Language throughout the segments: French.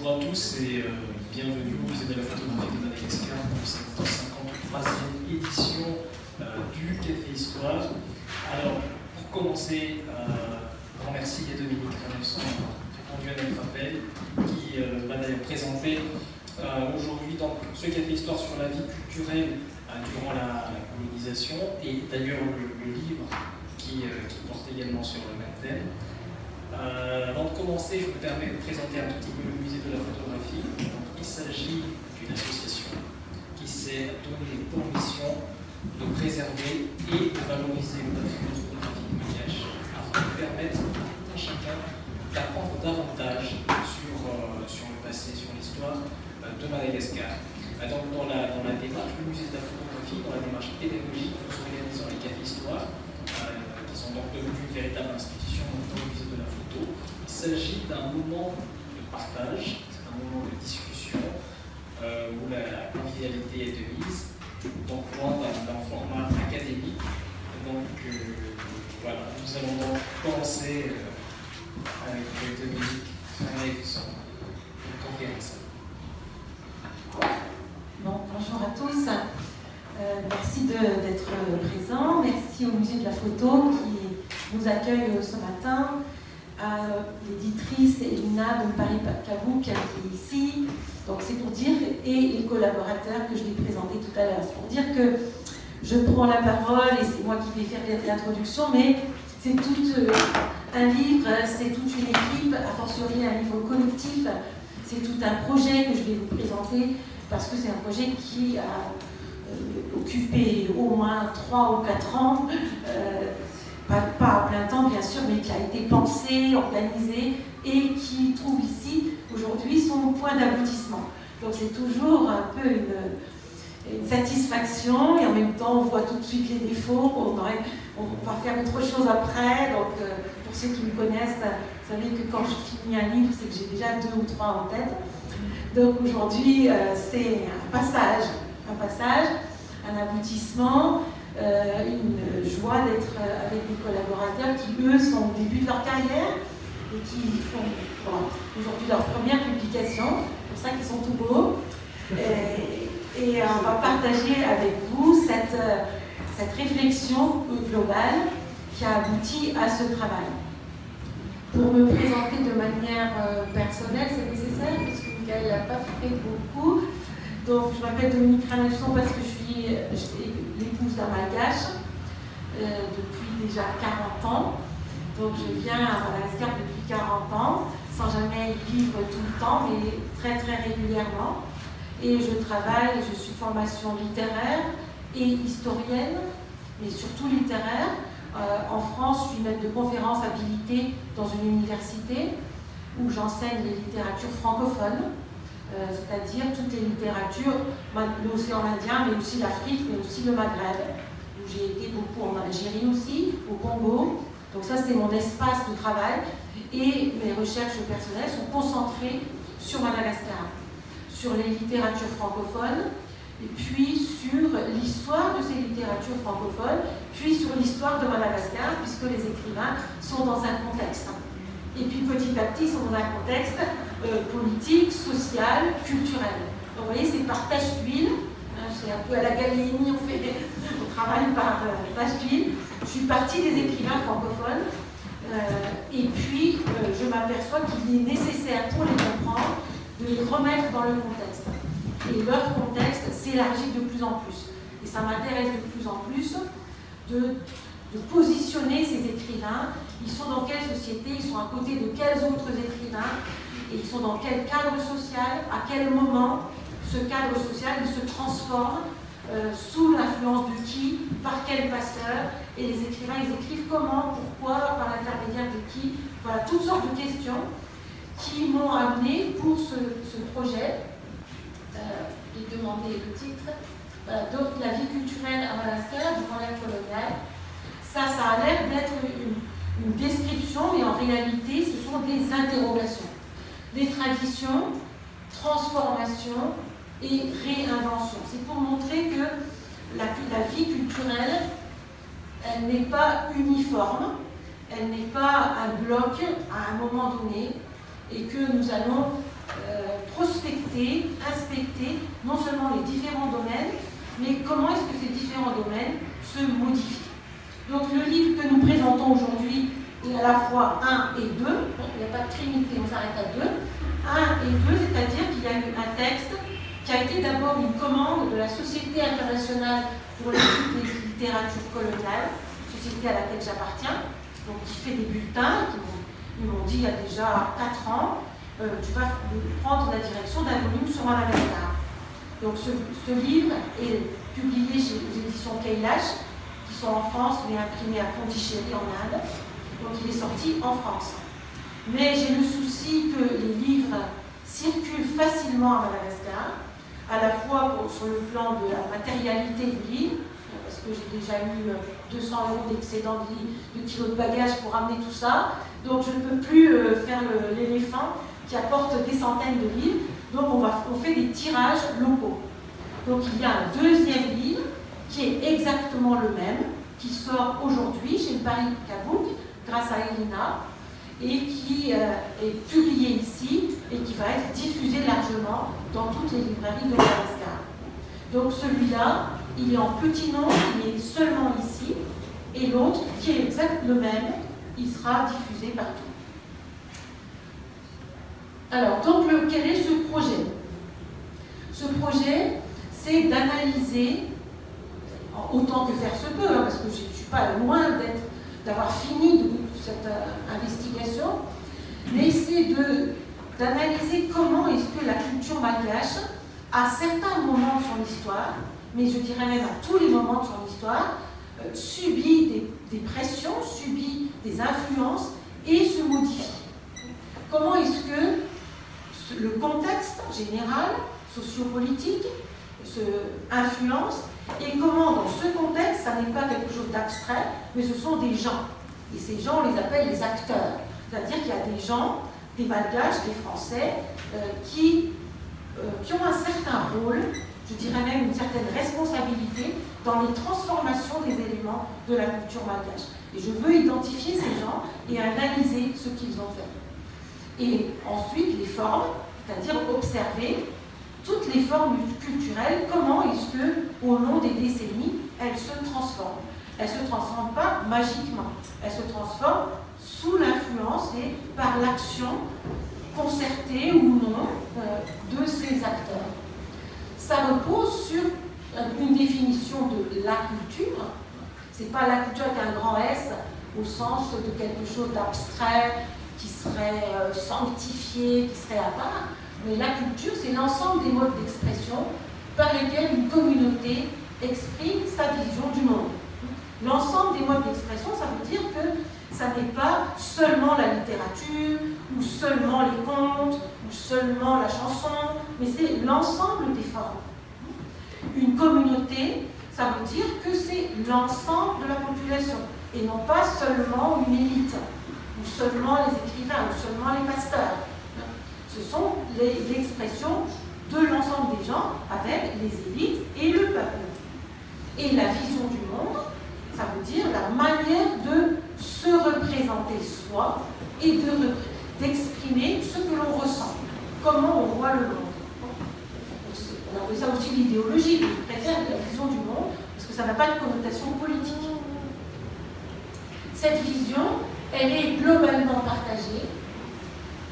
Bonjour à tous et bienvenue au Musée de la photographie de Madagascar pour cette 53e édition du Café Histoire. Alors, pour commencer, grand merci à Dominique Rennesson qui a répondu à notre appel, qui va d'ailleurs présenter aujourd'hui ce Café Histoire sur la vie culturelle durant la colonisation, et d'ailleurs le livre qui porte également sur le même thème. Avant de commencer, je me permets de présenter un tout petit peu le musée de la photographie. Donc, il s'agit d'une association qui s'est donnée pour mission de préserver et de valoriser le patrimoine photographique malgache afin de permettre à tout un chacun d'apprendre davantage sur le passé, sur l'histoire de Madagascar. Donc, dans la démarche du musée de la photographie, dans la démarche pédagogique, nous organisons les cafés histoires qui sont donc devenus une véritable institution dans le musée de la photo. Il s'agit d'un moment de partage, c'est un moment de discussion où la convivialité est de mise, donc loin d'un format académique. Donc voilà, nous allons donc commencer avec Dominique son conférence. Bon, bonjour à tous. Merci d'être présents. Merci au musée de la photo qui nous accueille ce matin, à l'éditrice Elina de Paris-Cabouk qui est ici. Donc c'est pour dire, et les collaborateurs que je vais présenter tout à l'heure. C'est pour dire que je prends la parole et c'est moi qui vais faire l'introduction, mais c'est tout un livre, c'est toute une équipe, a fortiori un livre collectif, c'est tout un projet que je vais vous présenter parce que c'est un projet qui a occupé au moins 3 ou 4 ans, pas à plein temps bien sûr, mais qui a été pensé, organisé et qui trouve ici aujourd'hui son point d'aboutissement. Donc c'est toujours un peu une satisfaction et en même temps on voit tout de suite les défauts, on va faire autre chose après. Donc pour ceux qui me connaissent, vous savez que quand je finis un livre, c'est que j'ai déjà 2 ou 3 en tête. Donc aujourd'hui c'est un passage, un aboutissement, une joie d'être avec des collaborateurs qui, eux, sont au début de leur carrière et qui font aujourd'hui leur première publication, c'est pour ça qu'ils sont tout beaux. Et on va partager avec vous cette réflexion globale qui a abouti à ce travail. Pour me présenter de manière personnelle, c'est nécessaire, parce que Michael n'a pas fait beaucoup. Donc, je m'appelle Dominique Rennesson parce que je suis l'épouse d'un malgache depuis déjà 40 ans. Donc, je viens à Madagascar depuis 40 ans, sans jamais y vivre tout le temps, mais très très régulièrement. Et je travaille, je suis de formation littéraire et historienne, mais surtout littéraire. En France, je suis maître de conférences habilitée dans une université où j'enseigne les littératures francophones. C'est-à-dire toutes les littératures, l'océan Indien, mais aussi l'Afrique, mais aussi le Maghreb, où j'ai été beaucoup en Algérie aussi, au Congo. Donc ça, c'est mon espace de travail. Et mes recherches personnelles sont concentrées sur Madagascar, sur les littératures francophones, et puis sur l'histoire de ces littératures francophones, puis sur l'histoire de Madagascar, puisque les écrivains sont dans un contexte. Et puis petit à petit, ils sont dans un contexte politique, social, culturel. Donc vous voyez, c'est par tache d'huile. C'est un peu à la Gallieni, on travaille par tache d'huile. Je suis partie des écrivains francophones. Et puis, je m'aperçois qu'il est nécessaire pour les comprendre de les remettre dans le contexte. Et leur contexte s'élargit de plus en plus. Et ça m'intéresse de plus en plus de positionner ces écrivains. Ils sont dans quelle société, ils sont à côté de quels autres écrivains, et ils sont dans quel cadre social, à quel moment ce cadre social il se transforme, sous l'influence de qui, par quel passeur, et les écrivains ils écrivent comment, pourquoi, par l'intermédiaire de qui. Voilà, toutes sortes de questions qui m'ont amené pour ce projet. J'ai demandé le titre. Voilà, donc la vie culturelle à Madagascar durant l'ère coloniale. Ça a l'air d'être une description, mais en réalité, ce sont des interrogations. Des traditions, transformation et réinvention. C'est pour montrer que la vie culturelle, elle n'est pas uniforme, elle n'est pas un bloc à un moment donné, et que nous allons prospecter, inspecter non seulement les différents domaines, mais comment est-ce que ces différents domaines se modifient. Donc le livre que nous présentons aujourd'hui est à la fois 1 et 2, il n'y a pas de trinité, on s'arrête à 2. 1 et 2, c'est-à-dire qu'il y a eu un texte qui a été d'abord une commande de la Société internationale pour l'étude des littératures coloniales, société à laquelle j'appartiens, donc qui fait des bulletins, ils m'ont dit il y a déjà 4 ans, tu vas prendre la direction d'un volume sur Madagascar. Donc ce livre est publié aux éditions Kailash, qui sont en France, mais imprimé à Pondichéry en Inde. Donc il est sorti en France. Mais j'ai le souci que les livres circulent facilement à Madagascar, à la fois sur le plan de la matérialité du livre, parce que j'ai déjà eu 200 € d'excédent de kilos de bagages pour amener tout ça. Donc je ne peux plus faire l'éléphant qui apporte des centaines de livres. Donc on fait des tirages locaux. Donc il y a un deuxième livre qui est exactement le même, qui sort aujourd'hui chez le Paris Kabouk, grâce à Elina, et qui est publié ici et qui va être diffusé largement dans toutes les librairies de Madagascar. Donc celui-là, il est en petit nom, il est seulement ici, et l'autre, qui est exact le même, il sera diffusé partout. Alors, donc, quel est ce projet? Ce projet, c'est d'analyser, autant que faire se peut, hein, parce que je ne suis pas loin d'avoir fini de cette investigation, mais c'est d'analyser comment est-ce que la culture malgache, à certains moments de son histoire, mais je dirais même à tous les moments de son histoire, subit des pressions, subit des influences et se modifie. Comment est-ce que le contexte général, sociopolitique, se influence, et comment dans ce contexte, ça n'est pas quelque chose d'abstrait, mais ce sont des gens. Et ces gens, on les appelle les acteurs. C'est-à-dire qu'il y a des gens, des Malgaches, des Français, qui ont un certain rôle, je dirais même une certaine responsabilité dans les transformations des éléments de la culture malgache. Et je veux identifier ces gens et analyser ce qu'ils ont fait. Et ensuite, les formes, c'est-à-dire observer toutes les formes culturelles, comment est-ce que, au long des décennies, elles se transforment. Elles ne se transforment pas magiquement, elles se transforment sous l'influence et par l'action concertée ou non de ces acteurs. Ça repose sur une définition de la culture. Ce n'est pas la culture avec un grand S, au sens de quelque chose d'abstrait, qui serait sanctifié, qui serait à part. Mais la culture, c'est l'ensemble des modes d'expression par lesquels une communauté exprime sa vision du monde. L'ensemble des modes d'expression, ça veut dire que ça n'est pas seulement la littérature, ou seulement les contes, ou seulement la chanson, mais c'est l'ensemble des formes. Une communauté, ça veut dire que c'est l'ensemble de la population, et non pas seulement une élite, ou seulement les écrivains, ou seulement les pasteurs. Ce sont l'expression de l'ensemble des gens avec les élites et le peuple. Et la vision du monde, ça veut dire la manière de se représenter soi et d'exprimer ce que l'on ressent, comment on voit le monde. On appelle ça aussi l'idéologie, mais je préfère la vision du monde parce que ça n'a pas de connotation politique. Cette vision, elle est globalement partagée,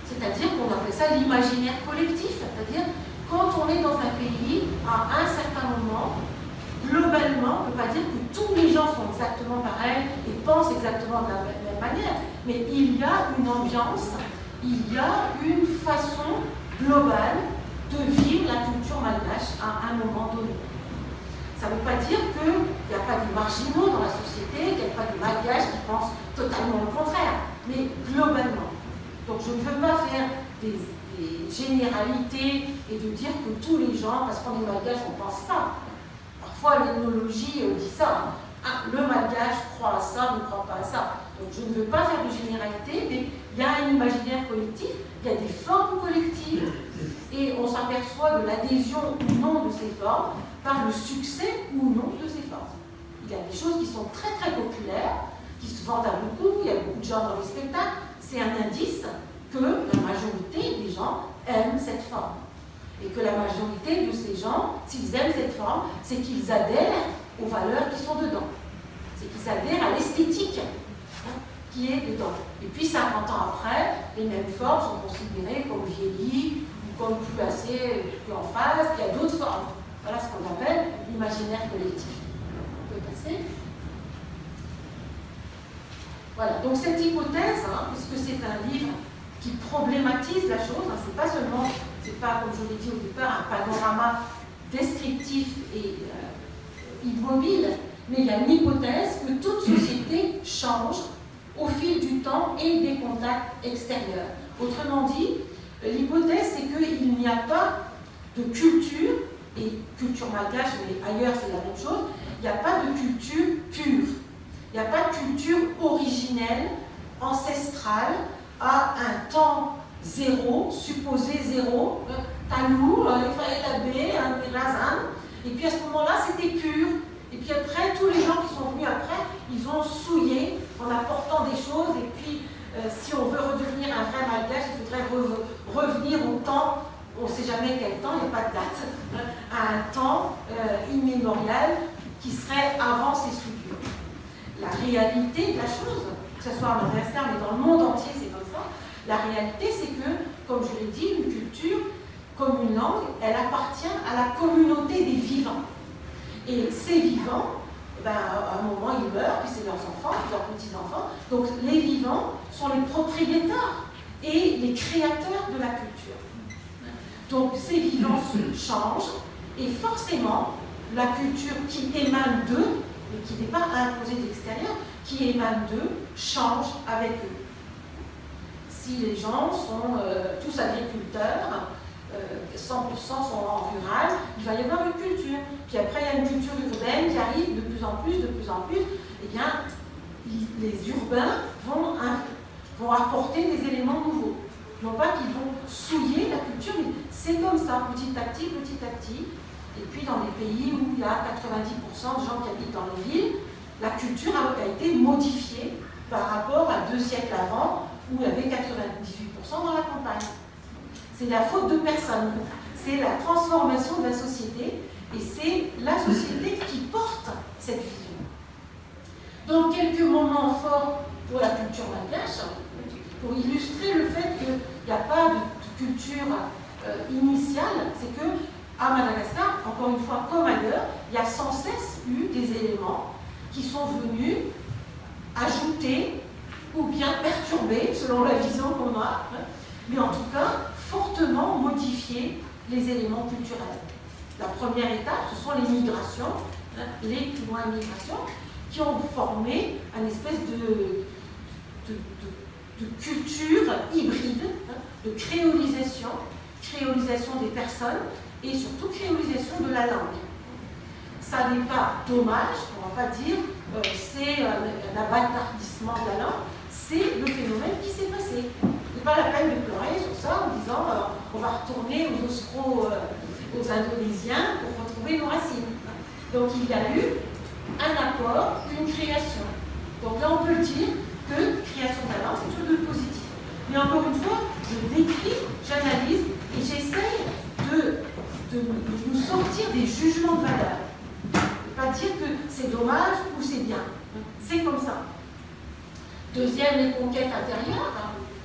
c'est-à-dire qu'on appelle ça l'imaginaire collectif, c'est-à-dire quand on est dans un pays, à un certain moment, globalement, on ne peut pas dire que tous les gens sont exactement pareils et pensent exactement de la même manière, mais il y a une ambiance, il y a une façon globale de vivre la culture malgache à un moment donné. Ça ne veut pas dire qu'il n'y a pas des marginaux dans la société, qu'il n'y a pas des malgaches qui pensent totalement le contraire, mais globalement. Donc je ne veux pas faire des généralités et de dire que tous les gens, parce qu'on est malgache, on pense ça. Parfois l'ethnologie dit ça. Ah, le malgache croit à ça, ne croit pas à ça. Donc je ne veux pas faire de généralité, mais il y a un imaginaire collectif, il y a des formes collectives, et on s'aperçoit de l'adhésion ou non de ces formes par le succès ou non de ces formes. Il y a des choses qui sont très très populaires, qui se vendent à beaucoup, il y a beaucoup de gens dans les spectacles, c'est un indice que la majorité des gens aiment cette forme. Et que la majorité de ces gens, s'ils aiment cette forme, c'est qu'ils adhèrent aux valeurs qui sont dedans. C'est qu'ils adhèrent à l'esthétique qui est dedans. Et puis 50 ans après, les mêmes formes sont considérées comme vieillies ou comme plus en phase, puis il y a d'autres formes. Voilà ce qu'on appelle l'imaginaire collectif. On peut passer. Voilà, donc cette hypothèse, puisque c'est un livre qui problématise la chose, c'est pas seulement, c'est pas comme je l'ai dit au départ, un panorama descriptif et immobile, mais il y a une hypothèse que toute société change au fil du temps et des contacts extérieurs. Autrement dit, l'hypothèse c'est qu'il n'y a pas de culture, et culture malgache, mais ailleurs c'est la même chose, il n'y a pas de culture pure. Il n'y a pas de culture originelle, ancestrale, à un temps zéro, supposé zéro, Talou, et puis à ce moment-là c'était pur. Et puis après, tous les gens qui sont venus après, ils ont souillé en apportant des choses. Et puis, si on veut redevenir un vrai malgache, il faudrait revenir au temps, on ne sait jamais quel temps, il n'y a pas de date, à un temps immémorial qui serait avant ces souillures. La réalité de la chose, que ce soit à Madagascar, mais dans le monde entier, c'est comme ça. La réalité, c'est que, comme je l'ai dit, une culture, comme une langue, elle appartient à la communauté des vivants. Et ces vivants, à un moment, ils meurent, puis c'est leurs enfants, puis leurs petits-enfants. Donc les vivants sont les propriétaires et les créateurs de la culture. Donc ces vivants se changent, et forcément, la culture qui émane d'eux, mais qui n'est pas imposée de l'extérieur, qui émane d'eux, change avec eux. Si les gens sont tous agriculteurs, 100% sont en rural, il va y avoir une culture. Puis après, il y a une culture urbaine qui arrive de plus en plus, eh bien, les urbains vont apporter des éléments nouveaux. Non pas qu'ils vont souiller la culture, mais c'est comme ça, petit à petit. Et puis dans les pays où il y a 90% de gens qui habitent dans les villes, la culture a été modifiée par rapport à 2 siècles avant, où il y avait 98% dans la campagne. C'est la faute de personne, c'est la transformation de la société, et c'est la société qui porte cette vision. Donc quelques moments forts pour la culture malgache, pour illustrer le fait qu'il n'y a pas de culture initiale, c'est que à Madagascar, encore une fois comme ailleurs, il y a sans cesse eu des éléments qui sont venus ajouter ou bien perturber, selon la vision qu'on a, mais en tout cas fortement modifier les éléments culturels. La première étape, ce sont les migrations, les plus loin migrations, qui ont formé une espèce de culture hybride, de créolisation des personnes et surtout créolisation de la langue. Ça n'est pas dommage, on ne va pas dire c'est un abâtardissement de la langue, c'est le phénomène qui s'est passé. Ce n'est pas la peine de pleurer sur ça en disant on va retourner aux Indonésiens pour retrouver nos racines. Donc il y a eu un apport, une création. Donc là on peut dire que création de la langue, c'est toujours de positif. Mais encore une fois, je décris, j'analyse et j'essaye de nous sortir des jugements de valeur. Ne pas dire que c'est dommage ou c'est bien. C'est comme ça. Deuxième, les conquêtes intérieures.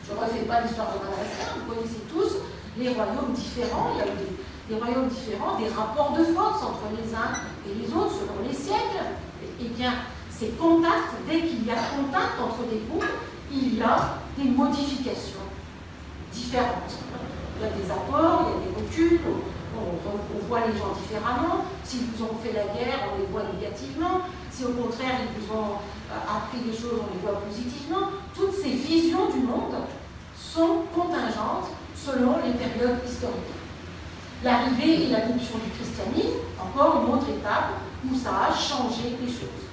Je ne refais pas l'histoire de Madagascar, vous connaissez tous les royaumes différents. Il y a eu des royaumes différents, des rapports de force entre les uns et les autres selon les siècles. Eh bien, ces contacts, dès qu'il y a contact entre des groupes, il y a des modifications différentes. Il y a des apports, il y a des reculs, on voit les gens différemment. S'ils vous ont fait la guerre, on les voit négativement. Si au contraire, ils vous ont appris des choses, on les voit positivement. Toutes ces visions du monde sont contingentes selon les périodes historiques. L'arrivée et l'adoption du christianisme, encore une autre étape où ça a changé les choses.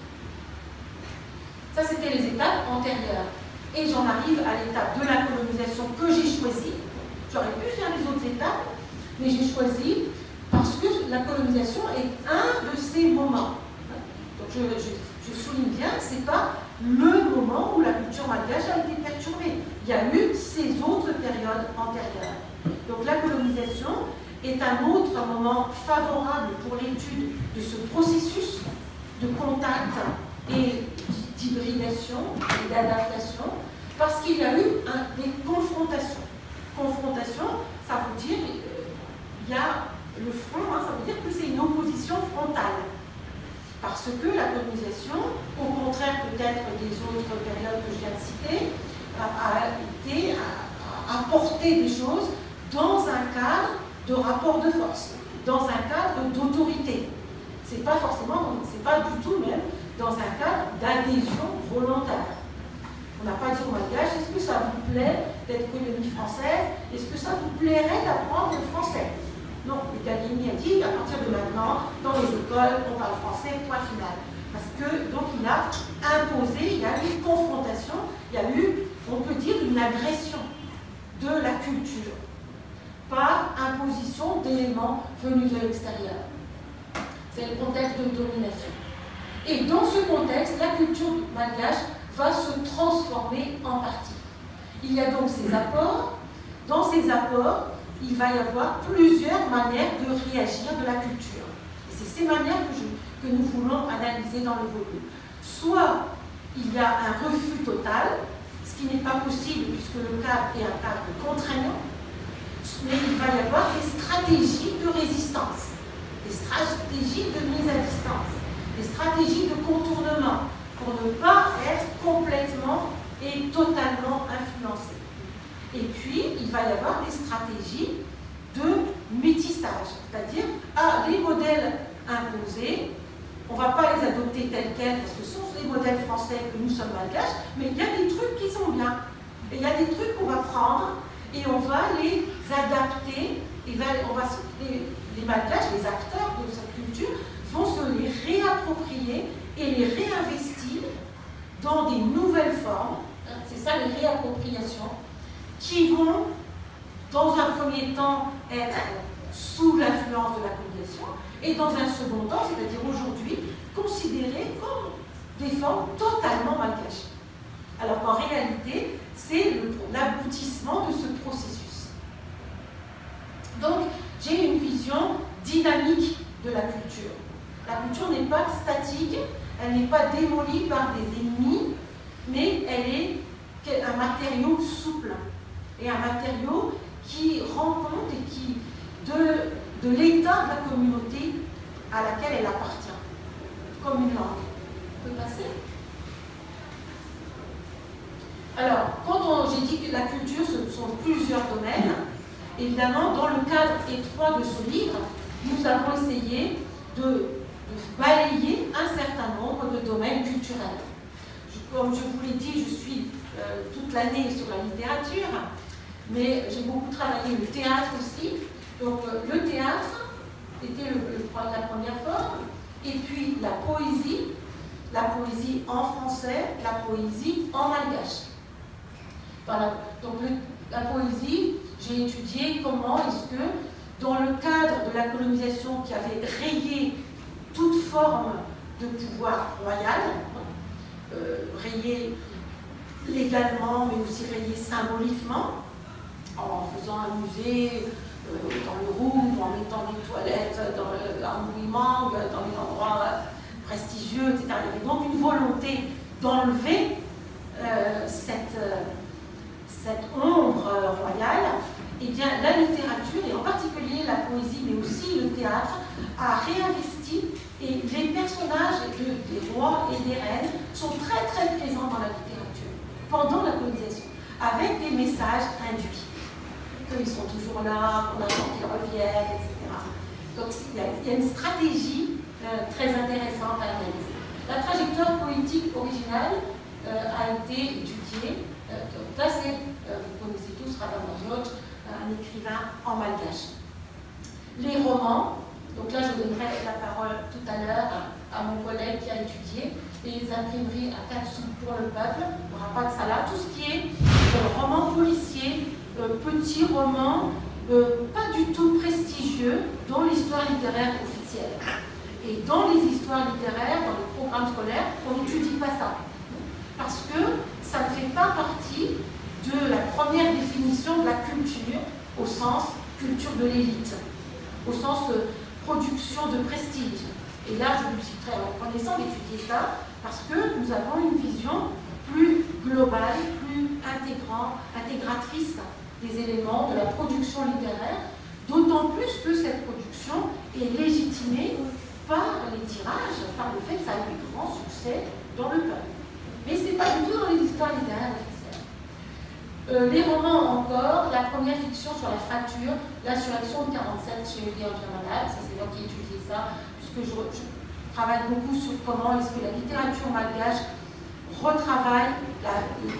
Ça, c'était les étapes antérieures. Et j'en arrive à l'étape de la colonisation que j'ai choisie. J'aurais pu faire les autres étapes, mais j'ai choisi parce que la colonisation est un de ces moments. Donc je souligne bien, ce n'est pas le moment où la culture malgache a été perturbée. Il y a eu ces autres périodes antérieures. Donc la colonisation, est un autre moment favorable pour l'étude de ce processus de contact et d'hybridation et d'adaptation, parce qu'il y a eu des confrontations. Confrontation, ça veut dire, il y a le front, ça veut dire que c'est une opposition frontale. Parce que la colonisation, au contraire peut-être des autres périodes que je viens de citer, a apporté des choses dans un cadre de rapport de force, dans un cadre d'autorité. C'est pas forcément, c'est pas du tout même dans un cadre d'adhésion volontaire. On n'a pas dit au Malgache, est-ce que ça vous plaît d'être colonie française? Est-ce que ça vous plairait d'apprendre le français? Non, le Gallieni a dit, à partir de maintenant, dans les écoles, on parle français, point final. Parce que, donc, il a imposé, il y a eu une confrontation, il y a eu, on peut dire, une agression de la culture par imposition d'éléments venus de l'extérieur. C'est le contexte de domination. Et dans ce contexte, la culture malgache va se transformer en partie. Il y a donc ces apports. Dans ces apports, il va y avoir plusieurs manières de réagir de la culture. Et c'est ces manières que nous voulons analyser dans le volume. Soit il y a un refus total, ce qui n'est pas possible puisque le cadre est un cadre contraignant, mais il va y avoir des stratégies de résistance, des stratégies de mise à distance, des stratégies de contournement pour ne pas être complètement et totalement influencé. Et puis, il va y avoir des stratégies de métissage, c'est-à-dire, les modèles imposés, on ne va pas les adopter tels quels, parce que ce sont les modèles français que nous sommes malgaches, mais il y a des trucs qui sont bien. Et il y a des trucs qu'on va prendre et on va les adapter, et les malgaches, les acteurs de cette culture, vont se les réapproprier et les réinvestir dans des nouvelles formes, c'est ça les réappropriations, qui vont, dans un premier temps, être sous l'influence de la colonisation, et dans un second temps, c'est-à-dire aujourd'hui, considérées comme des formes totalement malgaches. Alors qu'en réalité, c'est l'aboutissement de ce processus. Donc, j'ai une vision dynamique de la culture. La culture n'est pas statique, elle n'est pas démolie par des ennemis, mais elle est un matériau souple et un matériau qui rend compte et qui, de l'état de la communauté à laquelle elle appartient, comme une langue. On peut passer? Alors, quand j'ai dit que la culture, ce sont plusieurs domaines, évidemment, dans le cadre étroit de ce livre, nous avons essayé de balayer un certain nombre de domaines culturels. Comme je vous l'ai dit, je suis toute l'année sur la littérature, mais j'ai beaucoup travaillé le théâtre aussi. Donc le théâtre était la première forme, et puis la poésie en français, la poésie en malgache. Voilà. Donc la poésie, j'ai étudié comment est-ce que, dans le cadre de la colonisation qui avait rayé toute forme de pouvoir royal, rayé légalement, mais aussi rayé symboliquement, en faisant un musée dans le Louvre, en mettant des toilettes dans Mouimang, dans les endroits prestigieux, etc. Il y avait donc une volonté d'enlever cette ombre royale. Eh bien, la littérature, et en particulier la poésie, mais aussi le théâtre, a réinvesti, et les personnages des rois et des reines sont très très présents dans la littérature, pendant la colonisation, avec des messages induits, qu'ils sont toujours là, qu'on attend qu'ils reviennent, etc. Donc il y a une stratégie très intéressante à analyser. La trajectoire politique originale a été étudiée. Donc là, vous connaissez tous Ravana George, un écrivain en malgache. Les romans, donc là je donnerai la parole tout à l'heure à mon collègue qui a étudié, les imprimeries à 4 sous pour le peuple, il n'y aura pas de ça là, tout ce qui est roman policier, petits romans, pas du tout prestigieux dans l'histoire littéraire officielle. Et dans les histoires littéraires, dans les programmes scolaires, on n'étudie pas ça. Parce que ça ne fait pas partie de la première définition de la culture, au sens culture de l'élite. au sens production de prestige. Et là, je vous suis très reconnaissant d'étudier ça, parce que nous avons une vision plus globale, plus intégratrice des éléments de la production littéraire, d'autant plus que cette production est légitimée par les tirages, par le fait que ça a eu grand succès dans le peuple. Mais ce n'est pas du tout dans les histoires littéraires officielles. Les romans encore, la première fiction sur la fracture, l'insurrection de 47 chez Olivier Malade, ça c'est moi qui ai étudié ça, puisque je travaille beaucoup sur comment est-ce que la littérature malgache retravaille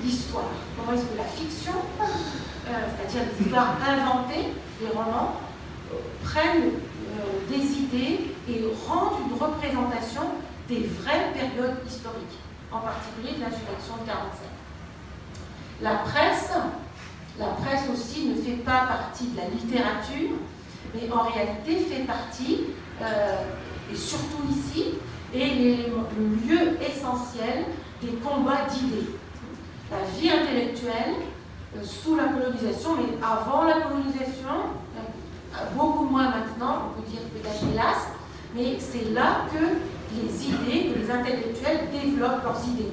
l'histoire, comment est-ce que la fiction, c'est-à-dire les histoires inventées, les romans, prennent des idées et rendent une représentation des vraies périodes historiques, en particulier de l'insurrection de 47. La presse aussi ne fait pas partie de la littérature, mais en réalité fait partie, et surtout ici, est le lieu essentiel des combats d'idées. La vie intellectuelle, sous la colonisation, mais avant la colonisation, beaucoup moins maintenant, on peut dire peut-être hélas, mais c'est là que les idées, que les intellectuels développent leurs idées.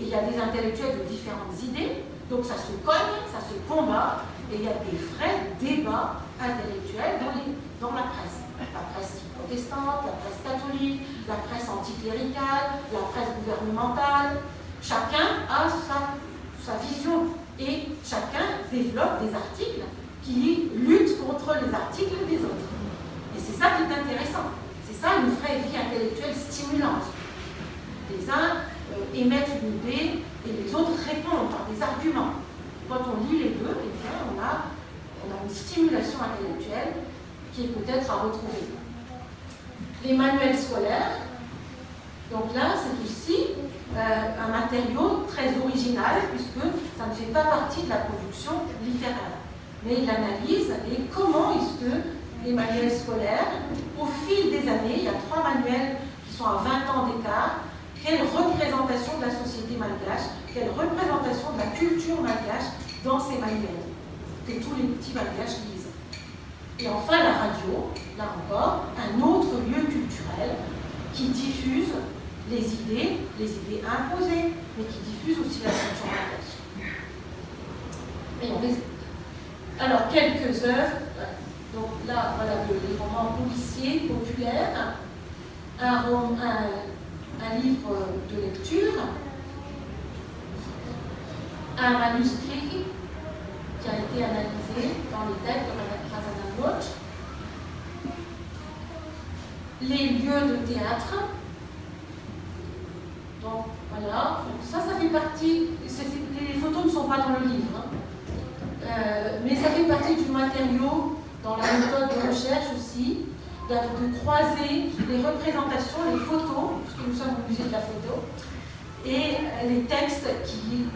Et il y a des intellectuels de différentes idées, donc ça se cogne, ça se combat, et il y a des vrais débats intellectuels dans la presse. La presse protestante, la presse catholique, la presse anticléricale, la presse gouvernementale. Chacun a sa vision et chacun développe des articles qui luttent contre les articles des autres. Et c'est ça qui est intéressant. C'est ça une vraie vie intellectuelle stimulante. Les uns émettent une idée et les autres répondent par des arguments. Quand on lit les deux, eh bien, on a une stimulation intellectuelle qui est peut-être à retrouver. Les manuels scolaires, donc là, c'est aussi un matériau très original puisque ça ne fait pas partie de la production littéraire. Mais il analyse et comment est-ce que les manuels scolaires, au fil des années, il y a 3 manuels qui sont à 20 ans d'écart, quelle représentation de la société malgache, quelle représentation de la culture malgache dans ces manuels, que tous les petits malgaches lisent. Et enfin la radio, là encore, un autre lieu culturel qui diffuse les idées imposées, mais qui diffuse aussi la culture malgache. Alors, quelques œuvres. Donc là, voilà les romans policiers populaires, un livre de lecture, un manuscrit qui a été analysé dans les textes de Razana Gauche, les lieux de théâtre. Donc voilà, ça fait partie, les photos ne sont pas dans le livre, mais ça fait partie du matériau dans la méthode de recherche aussi, de croiser les représentations, les photos, puisque nous sommes au musée de la photo, et les textes qui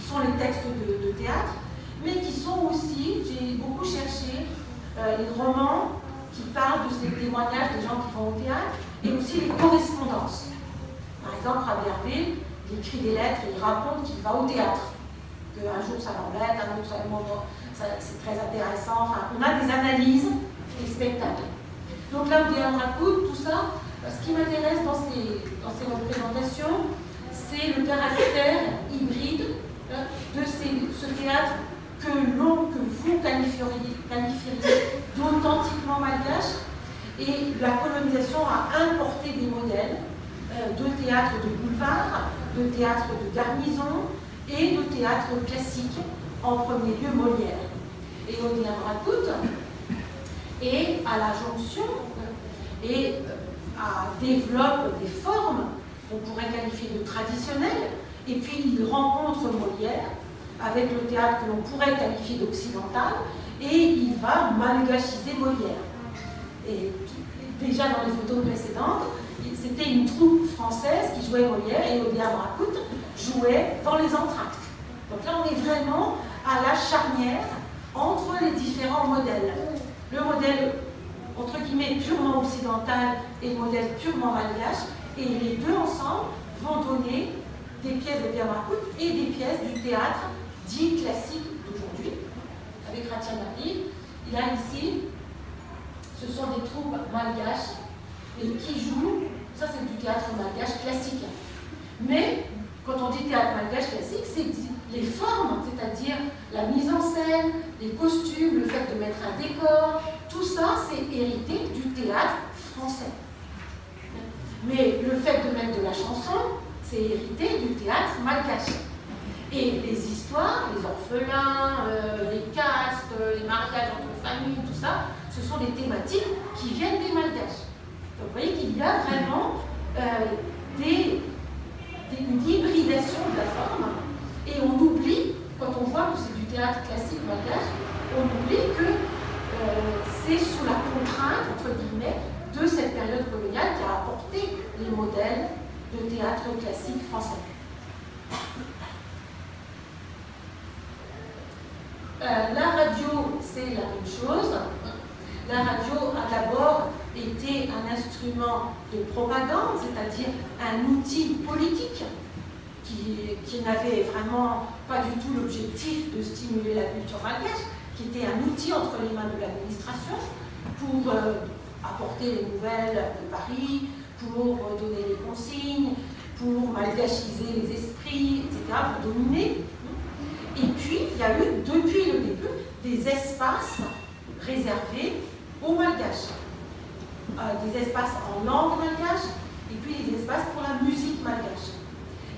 sont les textes de théâtre, mais qui sont aussi, j'ai beaucoup cherché, les romans qui parlent de ces témoignages des gens qui vont au théâtre, et aussi les correspondances. Par exemple, Raberville, il écrit des lettres et il raconte qu'il va au théâtre, qu'un jour ça l'embête, un autre c'est très intéressant. Enfin, on a des analyses des spectacles. Donc là, Odéa Racoud, tout ça, ce qui m'intéresse dans ces représentations, c'est le caractère hybride de ce théâtre que vous qualifieriez d'authentiquement malgache, et la colonisation a importé des modèles de théâtre de boulevard, de théâtre de garnison et de théâtre classique, en premier lieu Molière. Et Odéa Racoud est à la jonction et développe des formes qu'on pourrait qualifier de traditionnelles, et puis il rencontre Molière avec le théâtre que l'on pourrait qualifier d'occidental, et il va malgachiser Molière. Et déjà dans les photos précédentes, c'était une troupe française qui jouait Molière, et Odéa Racoud jouait dans les entr'actes. Donc là, on est vraiment à la charnière entre les différents modèles. Le modèle, entre guillemets, purement occidental et le modèle purement malgache, et les deux ensemble vont donner des pièces d'Odéa Racoud et des pièces du théâtre dit classique d'aujourd'hui. Avec Ratia Nari, il a ici ce sont des troupes malgaches et qui jouent, ça c'est du théâtre malgache classique. Mais quand on dit théâtre malgache classique, c'est les formes, c'est-à-dire la mise en scène, les costumes, le fait de mettre un décor, tout ça c'est hérité du théâtre français. Mais le fait de mettre de la chanson, c'est hérité du théâtre malgache. Et les histoires, les orphelins, les castes, les mariages entre familles, tout ça, ce sont des thématiques qui viennent des malgaches. Donc vous voyez qu'il y a vraiment une hybridation de la forme. Et on oublie, quand on voit que c'est du théâtre classique malgache, on oublie que c'est sous la contrainte, entre guillemets, de cette période coloniale qui a apporté les modèles de théâtre classique français. La radio, c'est la même chose. La radio a d'abord été un instrument de propagande, c'est-à-dire un outil politique qui n'avait vraiment pas du tout l'objectif de stimuler la culture malgache, qui était un outil entre les mains de l'administration pour apporter les nouvelles de Paris, pour donner les consignes, pour malgachiser les esprits, etc., pour dominer. Et puis, il y a eu, depuis le début, des espaces réservés aux malgaches. Des espaces en langue malgache, et puis des espaces pour la musique malgache.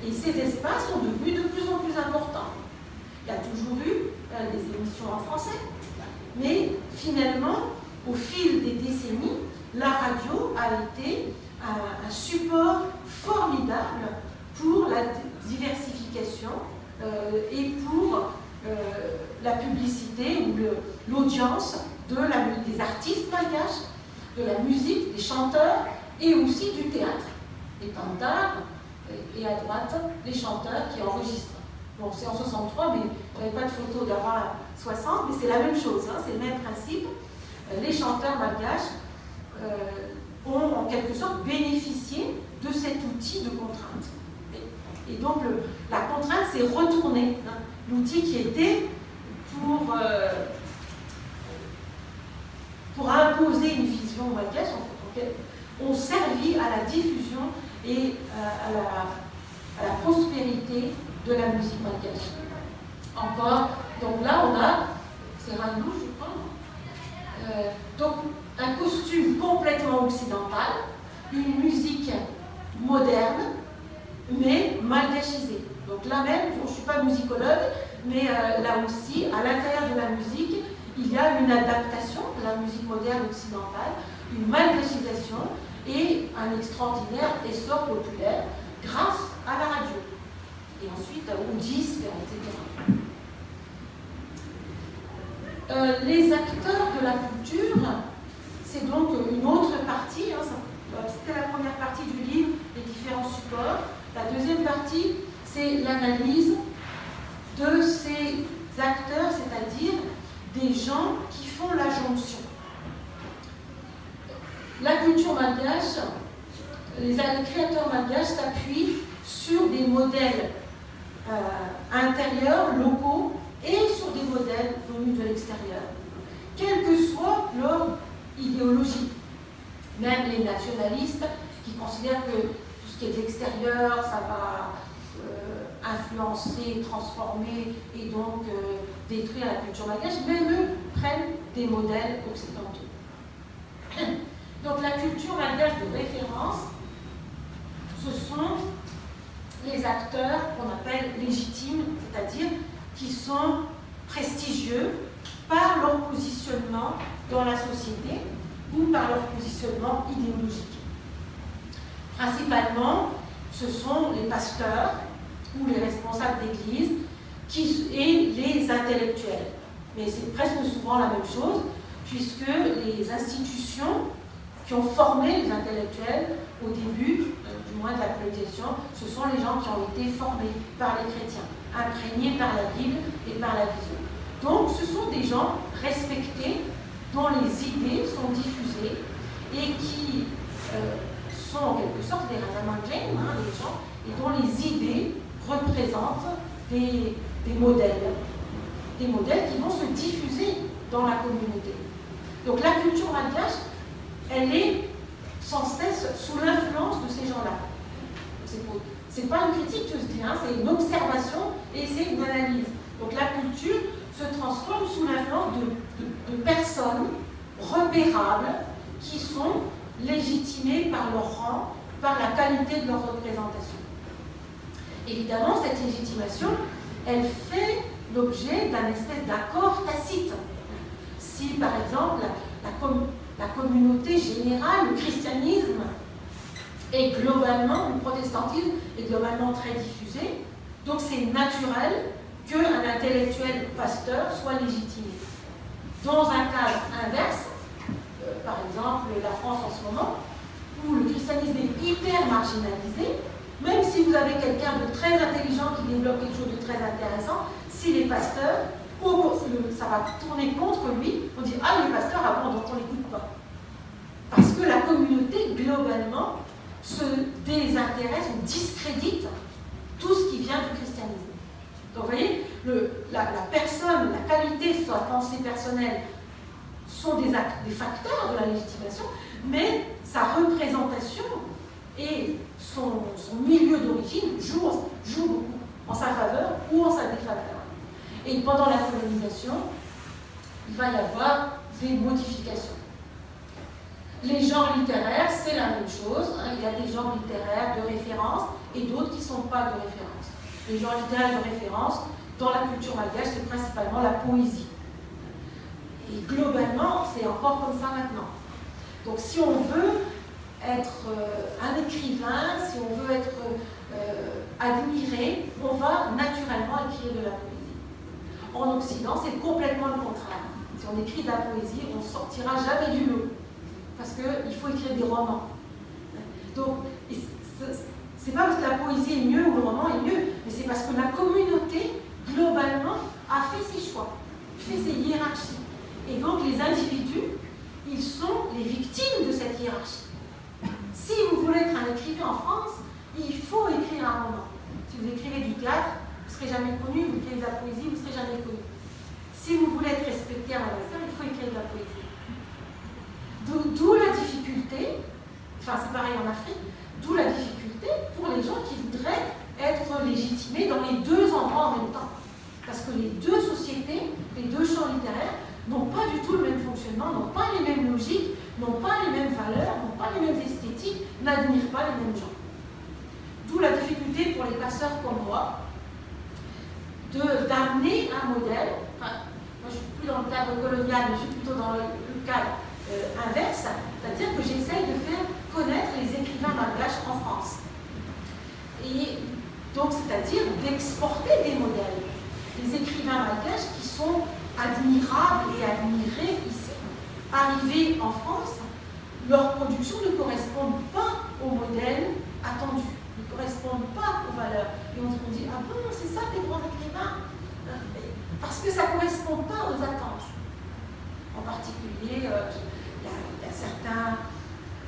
Et ces espaces sont devenus de plus en plus importants. Il y a toujours eu des émissions en français, mais finalement, au fil des décennies, la radio a été un support formidable pour la diversification et pour la publicité ou l'audience des artistes malgaches, de la musique, des chanteurs et aussi du théâtre. Les tantards et à droite, les chanteurs qui enregistrent. Bon, c'est en 63, mais je n'avais pas de photo d'avant 60, mais c'est la même chose, hein, c'est le même principe. Les chanteurs malgaches ont en quelque sorte bénéficié de cet outil de contrainte. Et donc la contrainte s'est retournée. Hein. L'outil qui était pour imposer une vision malgache, en fait, ont servi à la diffusion et à la prospérité de la musique malgache. Encore, donc là on a, c'est Randou, je crois, donc un costume complètement occidental, une musique moderne, mais malgachisée. Donc là même, je ne suis pas musicologue, mais là aussi, à l'intérieur de la musique, il y a une adaptation de la musique moderne occidentale, une malgachisation et un extraordinaire essor populaire grâce à la radio. Et ensuite aux disques, etc. Les acteurs de la culture, c'est donc une autre partie, hein, c'était la première partie du livre, les différents supports. La deuxième partie, c'est l'analyse de ces acteurs, c'est-à-dire des gens qui font la jonction. La culture malgache, les créateurs malgaches s'appuient sur des modèles intérieurs, locaux, et sur des modèles venus de l'extérieur, quelle que soit leur idéologie. Même les nationalistes qui considèrent que tout ce qui est de l'extérieur, ça va influencer, transformer et donc détruire la culture malgache, même eux prennent des modèles occidentaux. Donc la culture malgache de référence, ce sont les acteurs qu'on appelle légitimes, c'est-à-dire qui sont prestigieux par leur positionnement dans la société ou par leur positionnement idéologique. Principalement, ce sont les pasteurs ou les responsables d'église et les intellectuels. Mais c'est presque souvent la même chose, puisque les institutions qui ont formé les intellectuels au début, du moins de la colonisation, ce sont les gens qui ont été formés par les chrétiens, imprégnés par la Bible et par la vision. Donc ce sont des gens respectés, dont les idées sont diffusées et qui sont en quelque sorte des Radamanjane, des gens, et dont les idées représentent des modèles qui vont se diffuser dans la communauté. Donc la culture malgache, elle est sans cesse sous l'influence de ces gens-là. C'est pas une critique que je dis, hein, c'est une observation et c'est une analyse. Donc la culture se transforme sous l'influence de personnes repérables qui sont légitimées par leur rang, par la qualité de leur représentation. Évidemment, cette légitimation, elle fait l'objet d'un espèce d'accord tacite. Si, par exemple, la communauté générale, le christianisme est globalement, le protestantisme est globalement très diffusé, donc c'est naturel qu'un intellectuel pasteur soit légitimé. Dans un cadre inverse, par exemple la France en ce moment, où le christianisme est hyper marginalisé, même si vous avez quelqu'un de très intelligent qui développe quelque chose de très intéressant, s'il est pasteur, ça va tourner contre lui, on dit « Ah, il est pasteur, ah bon, donc on ne l'écoute pas ». Parce que la communauté, globalement, se désintéresse ou discrédite tout ce qui vient du christianisme. Donc vous voyez, la personne, la qualité de sa pensée personnelle sont des facteurs de la légitimation, mais sa représentation et son milieu d'origine jouent beaucoup en sa faveur ou en sa défaveur. Et pendant la colonisation, il va y avoir des modifications. Les genres littéraires, c'est la même chose. Hein. Il y a des genres littéraires de référence et d'autres qui ne sont pas de référence. Les genres littéraires de référence, dans la culture malgache, c'est principalement la poésie. Et globalement, c'est encore comme ça maintenant. Donc si on veut être un écrivain, si on veut être admiré, on va naturellement écrire de la poésie. En Occident, c'est complètement le contraire. Si on écrit de la poésie, on ne sortira jamais du lot. Parce qu'il faut écrire des romans. Donc, c'est pas parce que la poésie est mieux ou le roman est mieux, mais c'est parce que la communauté, globalement, a fait ses choix, fait ses hiérarchies. Et donc, les individus, ils sont les victimes de cette hiérarchie. Si vous voulez être un écrivain en France, il faut écrire un roman. Si vous écrivez du théâtre, vous ne serez jamais connu, vous écrivez de la poésie, vous ne serez jamais connu. Si vous voulez être respecté à Madagascar, il faut écrire de la poésie. D'où la difficulté, enfin c'est pareil en Afrique, d'où la difficulté pour les gens qui voudraient être légitimés dans les deux endroits en même temps. Parce que les deux sociétés, les deux champs littéraires, n'ont pas du tout le même fonctionnement, n'ont pas les mêmes logiques, n'ont pas les mêmes valeurs, n'ont pas les mêmes esthétiques, n'admirent pas les mêmes gens. D'où la difficulté pour les passeurs comme moi d'amener un modèle, enfin, moi je ne suis plus dans le cadre colonial, mais je suis plutôt dans le cadre inverse, c'est-à-dire que j'essaye de faire connaître les écrivains malgaches en France. Et donc, c'est-à-dire d'exporter des modèles. Les écrivains malgaches qui sont admirables et admirés ici, arrivés en France, leur production ne correspond pas au modèle attendu, ne correspond pas aux valeurs. Et on se dit, ah bon, c'est ça tes grands écrivains? Parce que ça ne correspond pas aux attentes. En particulier, il y a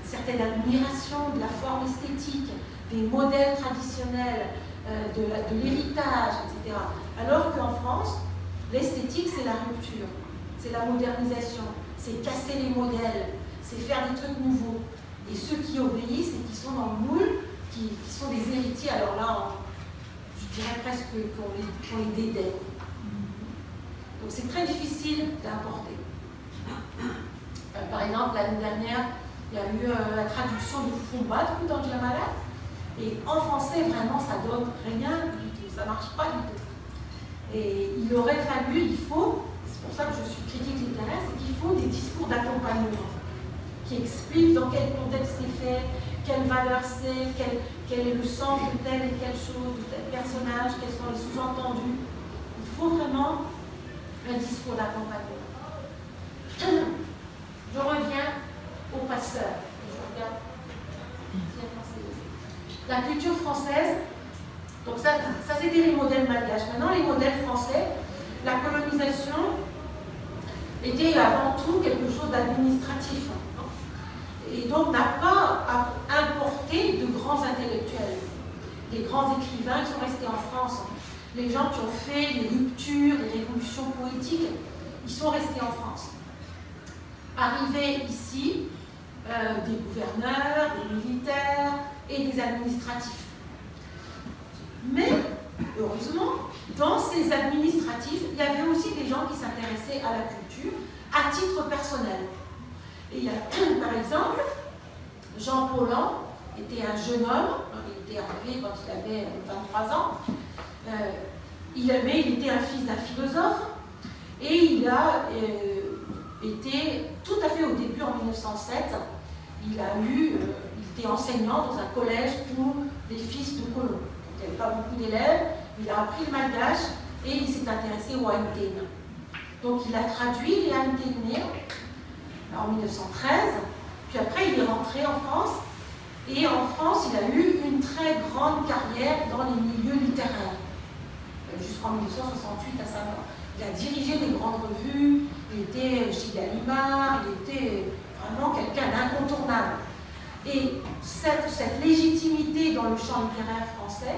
certaine admiration de la forme esthétique, des modèles traditionnels, de l'héritage, etc. Alors qu'en France, l'esthétique, c'est la rupture, c'est la modernisation, c'est casser les modèles, c'est faire des trucs nouveaux. Et ceux qui obéissent et qui sont dans le moule, qui sont des héritiers, alors là, je dirais presque qu'on les dédaigne. Donc c'est très difficile d'importer. Par exemple, l'année dernière, il y a eu la traduction de Fumba dans Jamala. Et en français, vraiment, ça donne rien du tout, ça ne marche pas du tout. Et il aurait fallu, c'est pour ça que je suis critique littéraire, c'est qu'il faut des discours d'accompagnement qui expliquent dans quel contexte c'est fait, quelle valeur c'est, quel est le sens de telle et telle chose, de tel personnage, quels sont les sous-entendus. Il faut vraiment un discours d'accompagnement. Je reviens au passeur. Je regarde. La culture française, donc ça c'était les modèles malgaches. Maintenant, les modèles français, la colonisation était avant tout quelque chose d'administratif. Et donc n'a pas importé de grands intellectuels. Les grands écrivains qui sont restés en France, les gens qui ont fait les ruptures, les révolutions poétiques, ils sont restés en France. arrivaient ici des gouverneurs, des militaires et des administratifs. Mais, heureusement, dans ces administratifs, il y avait aussi des gens qui s'intéressaient à la culture à titre personnel. Et il y a, par exemple, Jean Paulhan était un jeune homme, il était arrivé quand il avait 23 ans, il était un fils d'un philosophe, et il a été tout à fait au début, en 1907, il était enseignant dans un collège pour des fils de colons. Il n'y avait pas beaucoup d'élèves, il a appris le malgache et il s'est intéressé au Haïtien. Donc il a traduit les Haïtiens en 1913, puis après il est rentré en France, et en France il a eu une très grande carrière dans les milieux littéraires, jusqu'en 1968 à sa mort. Il a dirigé des grandes revues, il était chez Gallimard, il était vraiment quelqu'un d'incontournable. Et cette légitimité dans le champ littéraire français,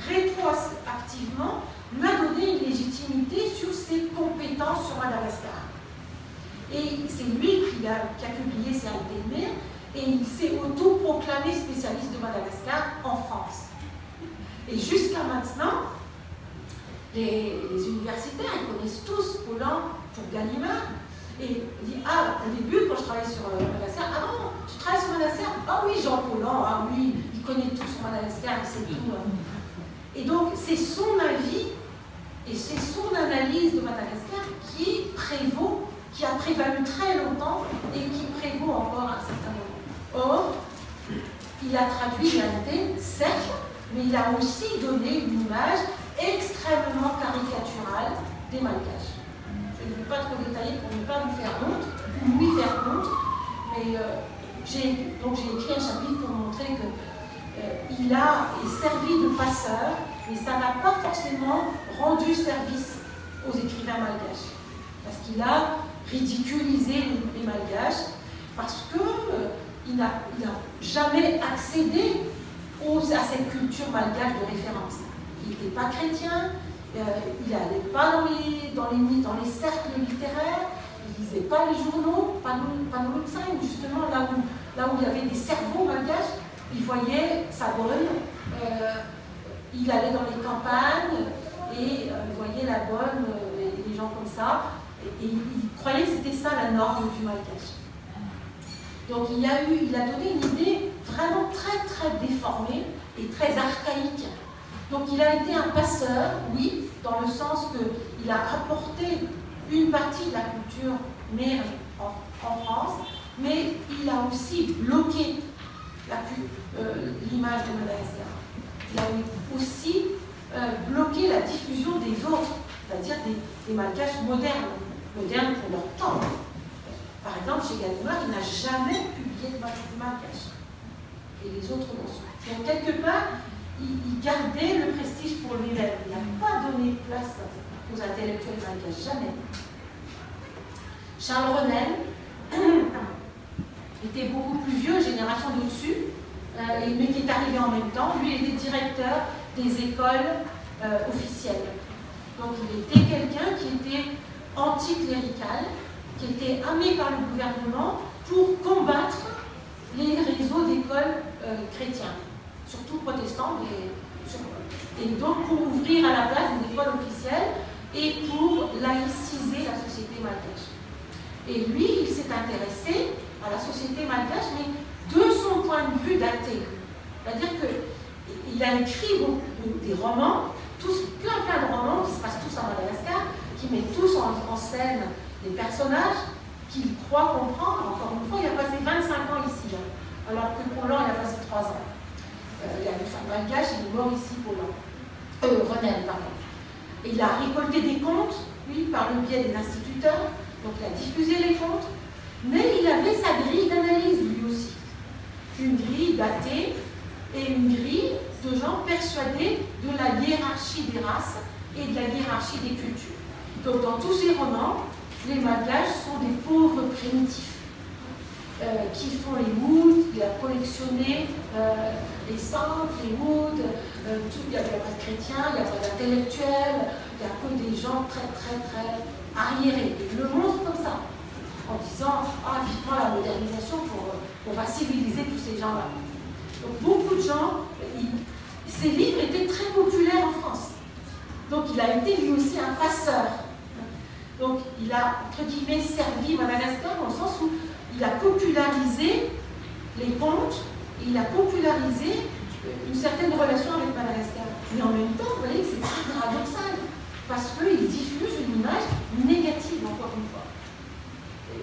rétroactivement, lui a donné une légitimité sur ses compétences sur Madagascar. Et c'est lui qui a publié ses Haïtien, et il s'est autoproclamé spécialiste de Madagascar en France. Et jusqu'à maintenant, les universitaires, ils connaissent tous Paulhan pour Gallimard. Et il dit, au début, quand je travaillais sur Madagascar, ah non, tu travailles sur Madagascar? Ah oui, Jean Paulhan, ah oui, il connaît tout sur Madagascar, il sait tout. Et donc, c'est son avis et c'est son analyse de Madagascar qui prévaut, qui a prévalu très longtemps et qui prévaut encore à un certain moment. Or, il a traduit l'Haïtien, certes, mais il a aussi donné une image extrêmement caricaturale des Malgaches. Je ne vais pas trop détailler pour ne pas lui faire honte, mais j'ai écrit un chapitre pour montrer qu'il a servi de passeur, mais ça n'a pas forcément rendu service aux écrivains malgaches, parce qu'il a ridiculisé les Malgaches, parce qu'il n'a jamais accédé à cette culture malgache de référence. Il n'était pas chrétien, il n'allait pas dans les cercles littéraires, il ne lisait pas les journaux, pas nous justement, là où il y avait des cerveaux malgaches, il voyait sa bonne, il allait dans les campagnes et il voyait la bonne, les gens comme ça, et il croyait que c'était ça la norme du malgache. Donc il a donné une idée vraiment très très déformée et très archaïque. Donc il a été un passeur, oui, dans le sens qu'il a apporté une partie de la culture mère en France, mais il a aussi bloqué l'image de Madagascar. Il a aussi bloqué la diffusion des autres, c'est-à-dire des Malgaches modernes pour leur temps. Par exemple, chez Gallimard, il n'a jamais publié de Malgache. Et les autres non. Donc quelque part, il gardait le prestige pour lui-même. Il n'a pas donné place aux intellectuels malgaches, jamais. Charles Renel était beaucoup plus vieux, génération d'au-dessus, mais qui est arrivé en même temps. Lui, il était directeur des écoles officielles. Donc il était quelqu'un qui était anticlérical, qui était amené par le gouvernement pour combattre les réseaux d'écoles chrétiens, surtout protestants, et donc pour ouvrir à la place des écoles officielles et pour laïciser la société malgache. Et lui, il s'est intéressé à la société malgache, mais de son point de vue d'athée. C'est-à-dire qu'il a écrit des romans, plein de romans qui se passent tous à Madagascar, qui mettent tous en scène des personnages qu'il croit comprendre. Encore une fois, il a passé 25 ans ici, alors que Paulhan, il a passé 3 ans. Il a une femme malgache, il est mort ici, Renel, pardon. Et il a récolté des contes, lui, par le biais des instituteurs, donc il a diffusé les contes, mais il avait sa grille d'analyse, lui aussi. Une grille d'athée et une grille de gens persuadés de la hiérarchie des races et de la hiérarchie des cultures. Donc dans tous ces romans, les Malgaches sont des pauvres primitifs qui font les woods, il a collectionné les centres, les woods, il n'y a pas de chrétiens, il n'y a pas d'intellectuels, il n'y a que des gens très très très arriérés. Et il le montre comme ça, en disant « Ah, vivement la modernisation, on va civiliser tous ces gens-là ». Donc beaucoup de gens, ces livres étaient très populaires en France. Donc il a été lui aussi un passeur. Donc il a, entre guillemets, servi Madagascar dans le sens où il a popularisé les contes, et il a popularisé une certaine relation avec Madagascar. Mais en même temps, vous voyez que c'est très paradoxal, parce qu'il diffuse une image négative, encore une fois.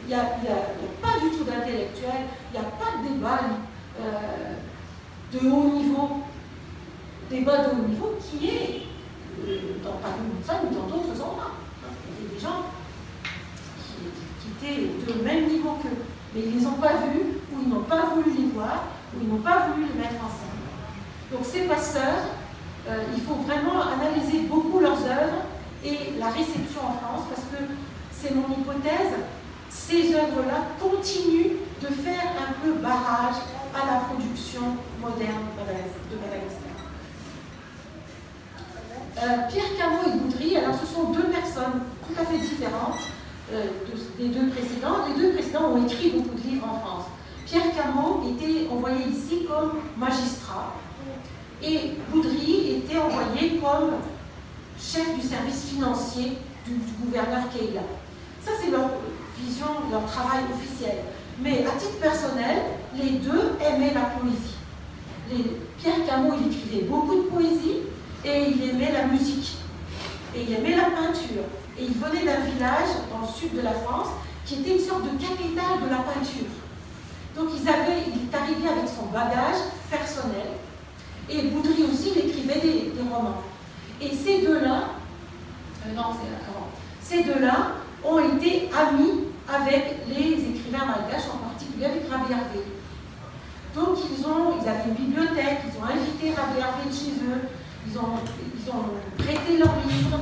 Il n'y a pas du tout d'intellectuel, il n'y a pas de débat de haut niveau, qui est, pas dans ça, mais dans d'autres endroits. Il y avait des gens qui étaient de même niveau qu'eux, mais ils ne les ont pas vus, ou ils n'ont pas voulu les voir, ou ils n'ont pas voulu les mettre en scène. Donc ces passeurs, il faut vraiment analyser beaucoup leurs œuvres et la réception en France, parce que c'est mon hypothèse, ces œuvres-là continuent de faire un peu barrage à la production moderne de Madagascar. Pierre Camot et Boudry, alors ce sont deux personnes tout à fait différentes des deux précédents. Les deux précédents ont écrit beaucoup de livres en France. Pierre Camot était envoyé ici comme magistrat et Boudry était envoyé comme chef du service financier du gouverneur Keïla. Ça, c'est leur vision, leur travail officiel. Mais à titre personnel, les deux aimaient la poésie. Pierre Camot, il écrivait beaucoup de poésie et il aimait la musique. Et il aimait la peinture. Et il venait d'un village dans le sud de la France qui était une sorte de capitale de la peinture. Donc il est arrivé avec son bagage personnel. Et Boudry aussi, il écrivait des romans. Et ces deux-là, ces deux-là ont été amis avec les écrivains malgaches, en particulier avec Rabé Hervé. Donc ils avaient une bibliothèque, ils ont invité Rabé Hervé chez eux, ils ont prêté leurs livres,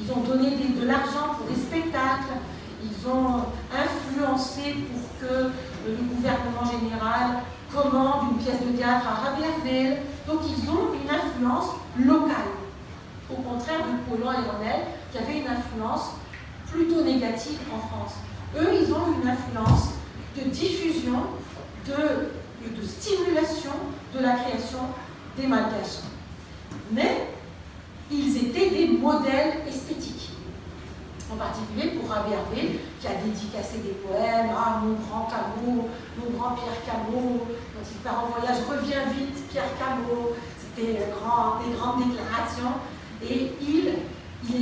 ils ont donné de l'argent pour des spectacles, ils ont influencé pour que le gouvernement général commande une pièce de théâtre à Rabé Hervé. Donc ils ont une influence locale, au contraire de Paulhan et Ronel, qui avaient une influence plutôt négative en France. Eux, ils ont une influence de diffusion, de stimulation de la création des Malgaches. Mais ils étaient des modèles esthétiques. En particulier pour Rabé Hervé, qui a dédicacé des poèmes, ah, mon grand Camot, mon grand Pierre Camot, quand il part en voyage, reviens vite, Pierre Camot, c'était des grandes déclarations, et il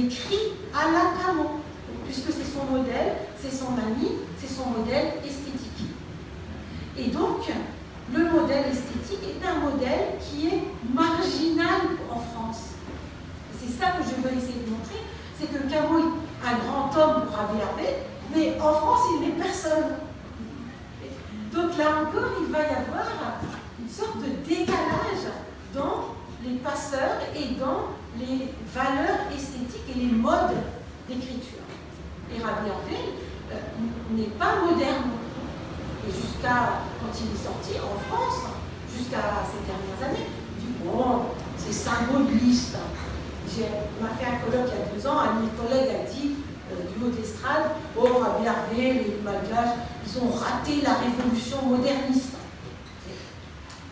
écrit à la Camot, puisque c'est son modèle, c'est son ami, c'est son modèle esthétique. Et donc, le modèle esthétique est un modèle qui est marginal en France. C'est ça que je veux essayer de montrer, c'est que Camot est un grand homme pour Rabé Hervé, mais en France, il n'est personne. Donc là encore, il va y avoir une sorte de décalage dans les passeurs et dans les valeurs esthétiques et les modes d'écriture. Et Rabé Hervé n'est pas moderne. Et jusqu'à, quand il est sorti en France, jusqu'à ces dernières années, il dit bon, c'est symboliste. On m'a fait un colloque il y a 2 ans, un de mes collègues a dit, du haut de l'estrade, oh, Rabé Hervé, les Malgaches, ils ont raté la révolution moderniste.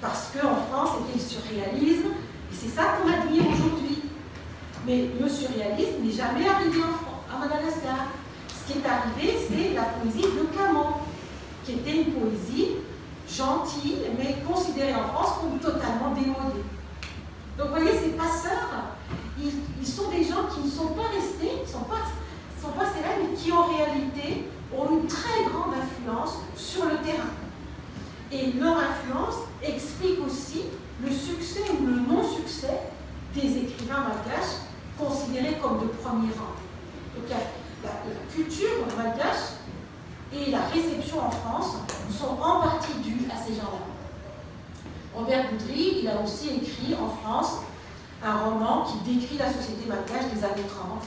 Parce qu'en France, c'était le surréalisme, et c'est ça qu'on admire aujourd'hui. Mais le surréalisme n'est jamais arrivé à Madagascar. Ce qui est arrivé, c'est la poésie de Camot, qui était une poésie gentille, mais considérée en France comme totalement démodée. Donc vous voyez, ces passeurs, ils sont des gens qui ne sont pas restés, qui ne sont pas célèbres, mais qui en réalité ont une très grande influence sur le terrain. Et leur influence explique aussi le succès ou le non-succès des écrivains malgaches considérés comme de premier rang. Donc la culture malgache et la réception en France sont en partie dues à ces gens-là. Robert Boudry, il a aussi écrit en France un roman qui décrit la société malgache des années 30.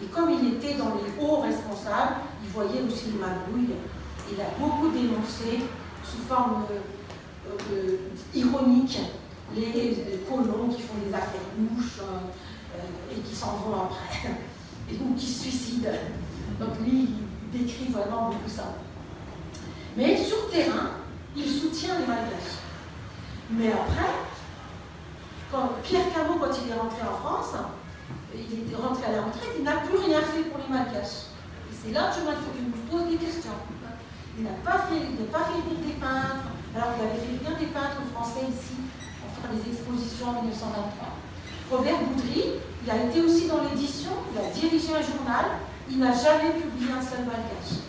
Et comme il était dans les hauts responsables, il voyait aussi les magouilles. Il a beaucoup dénoncé, sous forme ironique, les colons qui font des affaires louches et qui s'en vont après, ou qui se suicident. Donc lui, il décrit vraiment beaucoup ça. Mais sur terrain, il soutient les Malgaches. Mais après, Pierre Cameau, quand il est rentré en France, il était rentré à la retraite, il n'a plus rien fait pour les Malgaches. Et c'est là que je me pose des questions. Il n'a pas fait venir des peintres, alors qu'il avait fait venir des peintres français ici, pour faire des expositions en 1923. Robert Boudry, il a été aussi dans l'édition, il a dirigé un journal, il n'a jamais publié un seul Malgache.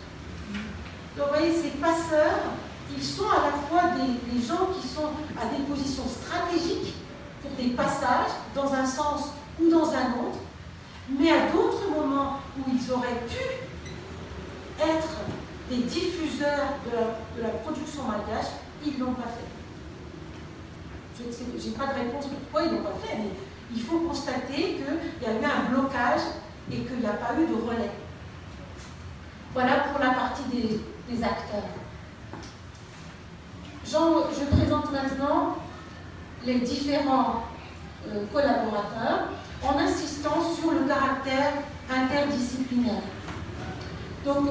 Donc vous voyez, ces passeurs, ils sont à la fois des gens qui sont à des positions stratégiques pour des passages dans un sens ou dans un autre, mais à d'autres moments où ils auraient pu être des diffuseurs de la production malgache, ils ne l'ont pas fait. Je n'ai pas de réponse pourquoi ils ne l'ont pas fait, mais il faut constater qu'il y a eu un blocage et qu'il n'y a pas eu de relais. Voilà pour la partie des acteurs. Je présente maintenant les différents collaborateurs en insistant sur le caractère interdisciplinaire. Donc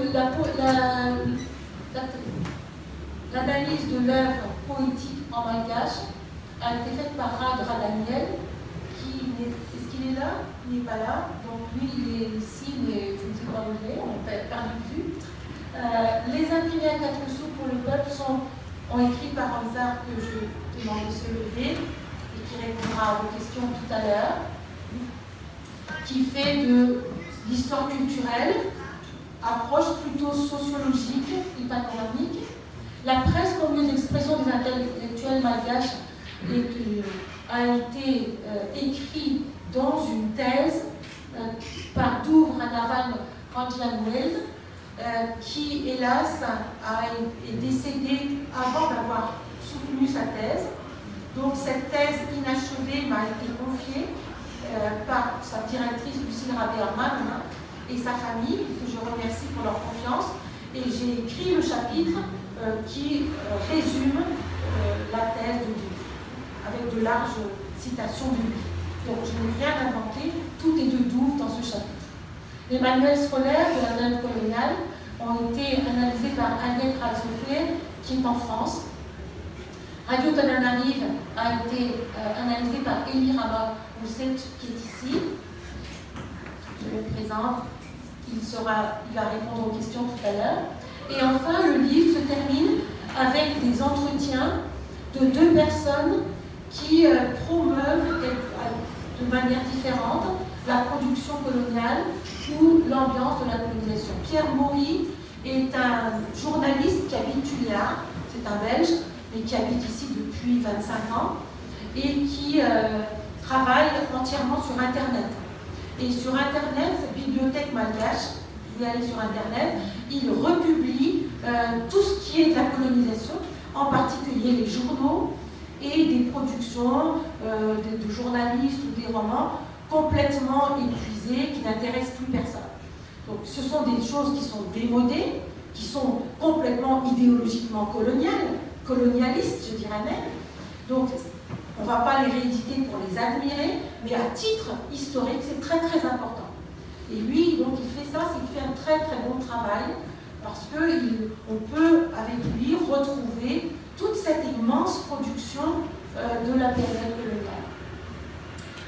l'analyse de l'œuvre poétique en malgache a été faite par Radra Daniel, est-ce qu'il est là? Il n'est pas là, donc lui il est ici, mais je ne sais pas où il est, on perd de vue. Les imprimés à 4 sous pour le peuple ont écrit par Hamzar, que je demande de se lever, et qui répondra à vos questions tout à l'heure, qui fait de l'histoire culturelle, approche plutôt sociologique et panoramique. La presse comme lieu d'expression des intellectuels malgaches a été écrit dans une thèse par Douvre Navan Ranjanweld, qui hélas est décédé avant d'avoir soutenu sa thèse. Donc cette thèse inachevée m'a été confiée par sa directrice Lucille Rabé-Arman et sa famille, que je remercie pour leur confiance. Et j'ai écrit le chapitre qui résume la thèse de Douvre, avec de larges citations de lui. Donc je n'ai rien inventé, tout est de Douvre dans ce chapitre. Les manuels scolaires de la période coloniale ont été analysés par Agnès Razofé, qui est en France. Radio Tananarive a été analysé par Elie Rama-Rousset, qui est ici. Je le présente. Il va répondre aux questions tout à l'heure. Et enfin, le livre se termine avec des entretiens de 2 personnes qui promeuvent de manière différente la production coloniale ou l'ambiance de la colonisation. Pierre Maury est un journaliste qui habite Tuléar, c'est un Belge, mais qui habite ici depuis 25 ans et qui travaille entièrement sur Internet. Et sur Internet, cette bibliothèque malgache, vous pouvez aller sur Internet, il republie tout ce qui est de la colonisation, en particulier les journaux et des productions de journalistes ou des romans complètement épuisés, qui n'intéressent plus personne. Donc ce sont des choses qui sont démodées, qui sont complètement idéologiquement colonialistes, je dirais même. Donc on ne va pas les rééditer pour les admirer, mais à titre historique, c'est très très important. Et lui, donc il fait ça, c'est qu'il fait un très très bon travail, parce qu'on peut avec lui retrouver toute cette immense production de la période coloniale.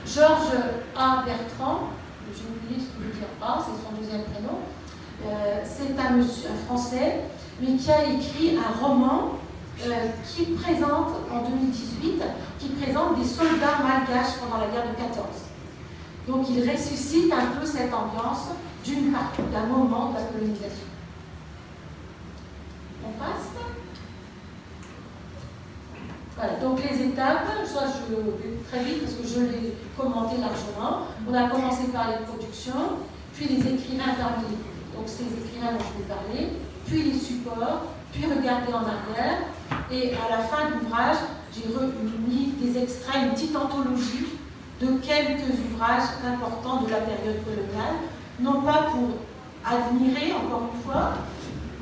Georges A. Bertrand, j'ai oublié ce que veut dire A, c'est son deuxième prénom, c'est un Français, mais qui a écrit un roman qui présente, en 2018, qui présente des soldats malgaches pendant la guerre de 14. Donc il ressuscite un peu cette ambiance d'un moment de la colonisation. On passe. Voilà, donc les étapes, ça je vais très vite parce que je l'ai commenté largement. On a commencé par les productions, puis les écrivains parmi donc ces écrivains dont je vais parler, puis les supports, puis regarder en arrière. Et à la fin de l'ouvrage, j'ai mis des extraits, une petite anthologie de quelques ouvrages importants de la période coloniale, non pas pour admirer, encore une fois,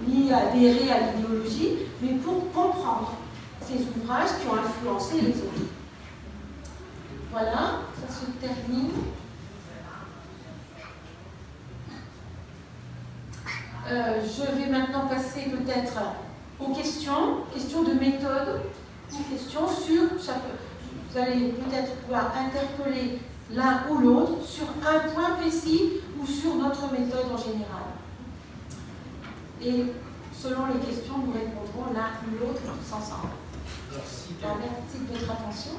ni adhérer à l'idéologie, mais pour comprendre ces ouvrages qui ont influencé les autres. Voilà, ça se termine. Je vais maintenant passer peut-être aux questions de méthode, ou questions sur chaque. Vous allez peut-être pouvoir interpeller l'un ou l'autre sur un point précis ou sur notre méthode en général. Et selon les questions, nous répondrons l'un ou l'autre tous ensemble. Merci. Merci de votre attention.